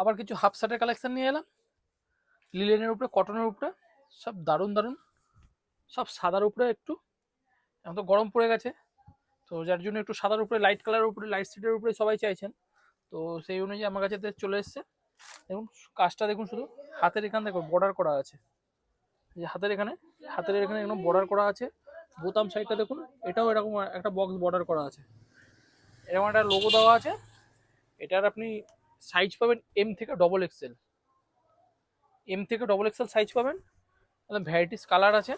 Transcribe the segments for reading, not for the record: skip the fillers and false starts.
আবার কিছু হাফ শার্টের কালেকশন নিয়ে এলাম, লিলেনের উপরে, কটনের উপরে, সব দারুণ দারুণ, সব সাদার উপরে একটু। এখন তো গরম পড়ে গেছে, তো যার জন্য একটু সাদার উপরে, লাইট কালারের উপরে, লাইট সিটের উপরে সবাই চাইছেন, তো সেই অনুযায়ী আমার কাছে চলে এসছে। দেখুন কাজটা দেখুন, শুধু হাতের এখানে দেখুন বর্ডার করা আছে, যে হাতের এখানে এরকম বর্ডার করা আছে। বোতাম সাইডটা দেখুন, এটাও এরকম একটা বক্স বর্ডার করা আছে, এরকম একটা লোগো দেওয়া আছে। এটার আপনি সাইজ পাবেন এম থেকে ডবল এক্সেল সাইজ পাবেন। ভ্যারাইটিস কালার আছে,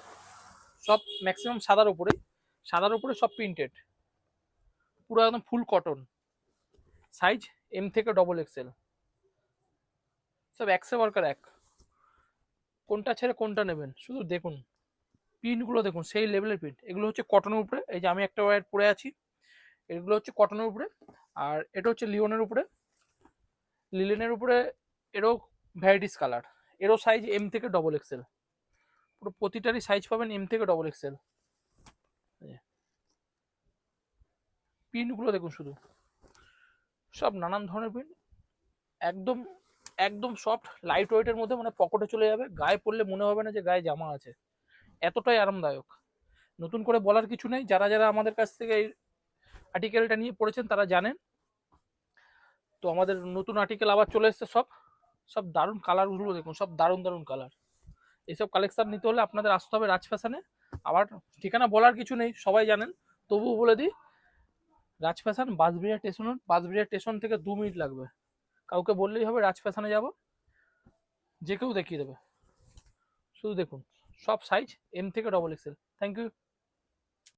সব ম্যাক্সিমাম সাদার উপরে সব প্রিন্টেড, পুরো একদম ফুল কটন। সাইজ এম থেকে ডবল এক্সেল, সব একসে ওয়ার্কার এক। কোনটা ছেড়ে কোনটা নেবেন শুধু দেখুন, প্রিন্টগুলো দেখুন, সেই লেভেলের প্রিন্ট। এগুলো হচ্ছে কটনের উপরে, এই যে আমি একটা ওয়্যার পরে আছি, এগুলো হচ্ছে কটনের উপরে। আর এটা হচ্ছে লিলেনের উপরে, এরও ভ্যারাইটিস কালার, এরও সাইজ এম থেকে ডবল এক্সেল। পুরো প্রতিটারই সাইজ পাবেন এম থেকে ডবল এক্সেল। প্রিন্টগুলো দেখুন শুধু, সব নানান ধরনের প্রিন্ট, একদম একদম সফট, লাইট ওয়েটের মধ্যে, মানে পকেটে চলে যাবে, গায়ে পরলে মনে হবে না যে গায়ে জামা আছে, এতটাই আরামদায়ক। নতুন করে বলার কিছু নেই, যারা যারা আমাদের কাছ থেকে এই আর্টিকেলটা নিয়ে পড়েছেন তারা জানেন। তো আমাদের নতুন আর্টিকেল আবার চলে এসছে, সব সব দারুণ কালারগুলো দেখুন, সব দারুণ দারুণ কালার। এইসব কালেকশন নিতে হলে আপনাদের আসতে হবে রাজ ফ্যাশনে। আবার ঠিকানা বলার কিছু নেই, সবাই জানেন, তবুও বলে দিই, রাজ ফ্যাশন বাসবিড়িয়া স্টেশন থেকে 2 মিনিট লাগবে। কাউকে বললেই হবে রাজ ফ্যাশনে যাব, যে কেউ দেখিয়ে দেবে। শুধু দেখুন, সব সাইজ এম থেকে ডবল এক্সেল। Thank you.